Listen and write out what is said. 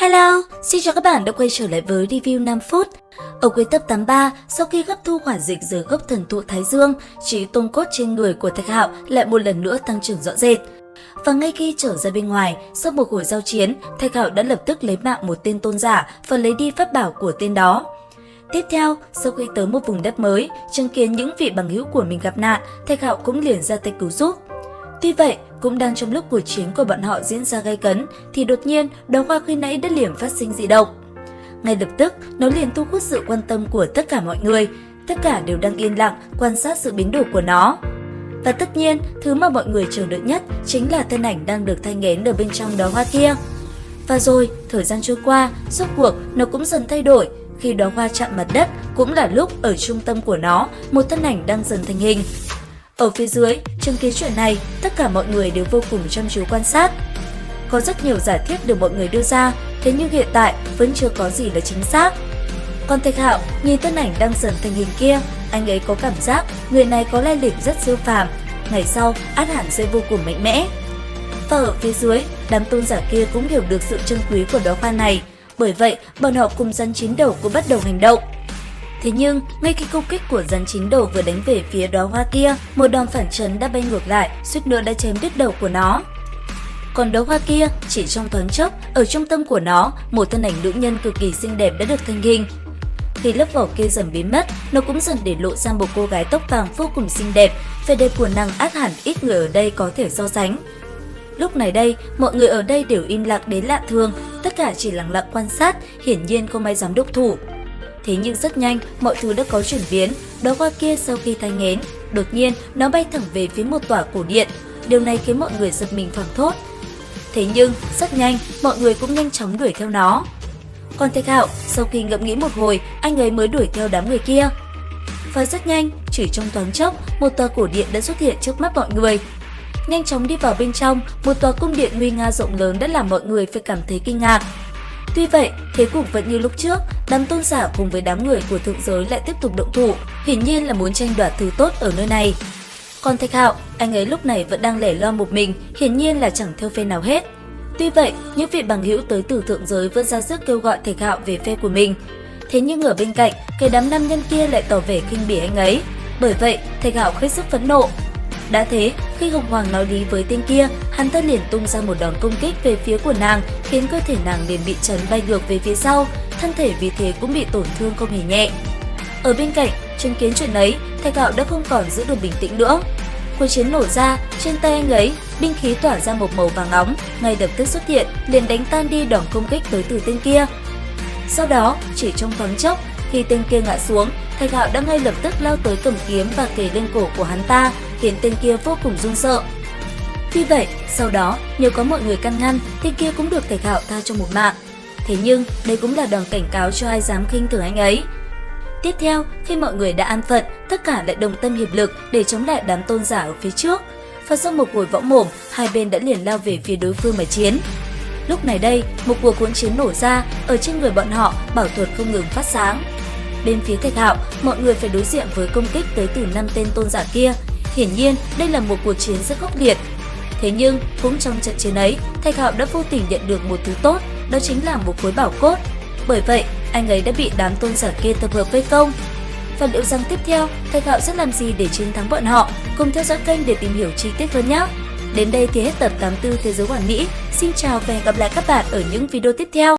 Hello, xin chào các bạn đã quay trở lại với review 5 phút. Ở cuối tập 83, sau khi hấp thu hỏa dịch dưới gốc thần thụ Thái Dương, trí tôn cốt trên người của Thạch Hạo lại một lần nữa tăng trưởng rõ rệt. Và ngay khi trở ra bên ngoài, sau một hồi giao chiến, Thạch Hạo đã lập tức lấy mạng một tên tôn giả và lấy đi pháp bảo của tên đó. Tiếp theo, sau khi tới một vùng đất mới, chứng kiến những vị bằng hữu của mình gặp nạn, Thạch Hạo cũng liền ra tay cứu giúp. Tuy vậy, cũng đang trong lúc cuộc chiến của bọn họ diễn ra gay cấn, thì đột nhiên đóa hoa khi nãy đã liền phát sinh dị động. Ngay lập tức, nó liền thu hút sự quan tâm của tất cả mọi người. Tất cả đều đang yên lặng quan sát sự biến đổi của nó. Và tất nhiên, thứ mà mọi người chờ đợi nhất chính là thân ảnh đang được thai nghén ở bên trong đóa hoa kia. Và rồi, thời gian trôi qua, rốt cuộc nó cũng dần thay đổi. Khi đóa hoa chạm mặt đất, cũng là lúc ở trung tâm của nó, một thân ảnh đang dần thành hình. Ở phía dưới, chứng kiến chuyện này, tất cả mọi người đều vô cùng chăm chú quan sát. Có rất nhiều giả thiết được mọi người đưa ra, thế nhưng hiện tại vẫn chưa có gì là chính xác. Còn Thạch Hạo nhìn thân ảnh đang dần thành hình kia, anh ấy có cảm giác người này có lai lịch rất siêu phàm, ngày sau ắt hẳn sẽ vô cùng mạnh mẽ. Và ở phía dưới, đám tôn giả kia cũng hiểu được sự trân quý của đóa hoa này, bởi vậy bọn họ cùng rắn chín đầu cũng bắt đầu hành động. Thế nhưng, ngay khi công kích của rắn chín đầu vừa đánh về phía đóa hoa kia, một đòn phản chấn đã bay ngược lại, suýt nữa đã chém đứt đầu của nó. Còn đóa hoa kia, chỉ trong thoáng chốc, ở trung tâm của nó, một thân ảnh nữ nhân cực kỳ xinh đẹp đã được thành hình. Khi lớp vỏ kia dần biến mất, nó cũng dần để lộ ra một cô gái tóc vàng vô cùng xinh đẹp, vẻ đẹp của nàng ắt hẳn ít người ở đây có thể so sánh. Lúc này đây, mọi người ở đây đều im lặng đến lạ thường, tất cả chỉ lặng lặng quan sát, hiển nhiên không ai dám động thủ. Thế nhưng rất nhanh, mọi thứ đã có chuyển biến. Đóa hoa kia sau khi thai nghén, đột nhiên nó bay thẳng về phía một tòa cổ điện. Điều này khiến mọi người giật mình hoảng thốt. Thế nhưng rất nhanh, mọi người cũng nhanh chóng đuổi theo nó. Còn Thạch Hạo, sau khi ngẫm nghĩ một hồi, anh ấy mới đuổi theo đám người kia. Và rất nhanh, chỉ trong thoáng chốc, một tòa cổ điện đã xuất hiện trước mắt mọi người. Nhanh chóng đi vào bên trong, một tòa cung điện nguy nga rộng lớn đã làm mọi người phải cảm thấy kinh ngạc. Tuy vậy, thế cục vẫn như lúc trước, đám tôn giả cùng với đám người của thượng giới lại tiếp tục động thủ, hiển nhiên là muốn tranh đoạt thứ tốt ở nơi này. Còn Thạch Hạo, anh ấy lúc này vẫn đang lẻ loi một mình, hiển nhiên là chẳng theo phe nào hết. Tuy vậy, những vị bằng hữu tới từ thượng giới vẫn ra sức kêu gọi Thạch Hạo về phe của mình. Thế nhưng ở bên cạnh, cái đám nam nhân kia lại tỏ vẻ khinh bỉ anh ấy. Bởi vậy, Thạch Hạo hết sức phẫn nộ. Đã thế, khi Hồng Hoàng nói lý với tên kia, hắn ta liền tung ra một đòn công kích về phía của nàng, khiến cơ thể nàng liền bị chấn bay ngược về phía sau, thân thể vì thế cũng bị tổn thương không hề nhẹ. Ở bên cạnh, chứng kiến chuyện ấy, Thạch Hạo đã không còn giữ được bình tĩnh nữa. Cuộc chiến nổ ra, trên tay anh ấy, binh khí tỏa ra một màu vàng óng, ngay lập tức xuất hiện, liền đánh tan đi đòn công kích tới từ tên kia. Sau đó, chỉ trong thoáng chốc, khi tên kia ngã xuống, Thạch Hạo đã ngay lập tức lao tới cầm kiếm và kề lên cổ của hắn ta, khiến tên kia vô cùng run sợ. Tuy vậy, sau đó, nhờ có mọi người can ngăn, tên kia cũng được Thạch Hạo tha cho một mạng. Thế nhưng, đây cũng là đòn cảnh cáo cho ai dám khinh thường anh ấy. Tiếp theo, khi mọi người đã an phận, tất cả lại đồng tâm hiệp lực để chống lại đám tôn giả ở phía trước. Và sau một hồi võ mồm, hai bên đã liền lao về phía đối phương mà chiến. Lúc này đây, một cuộc hỗn chiến nổ ra, ở trên người bọn họ, bảo thuật không ngừng phát sáng. Bên phía Thạch Hạo, mọi người phải đối diện với công kích tới từ 5 tên tôn giả kia. Hiển nhiên, đây là một cuộc chiến rất khốc liệt. Thế nhưng, cũng trong trận chiến ấy, Thạch Hạo đã vô tình nhận được một thứ tốt, đó chính là một khối bảo cốt. Bởi vậy, anh ấy đã bị đám tôn giả kia tập hợp vây công. Và liệu rằng tiếp theo, Thạch Hạo sẽ làm gì để chiến thắng bọn họ? Cùng theo dõi kênh để tìm hiểu chi tiết hơn nhé! Đến đây thì hết tập 84 Thế giới hoàn mỹ. Xin chào và hẹn gặp lại các bạn ở những video tiếp theo.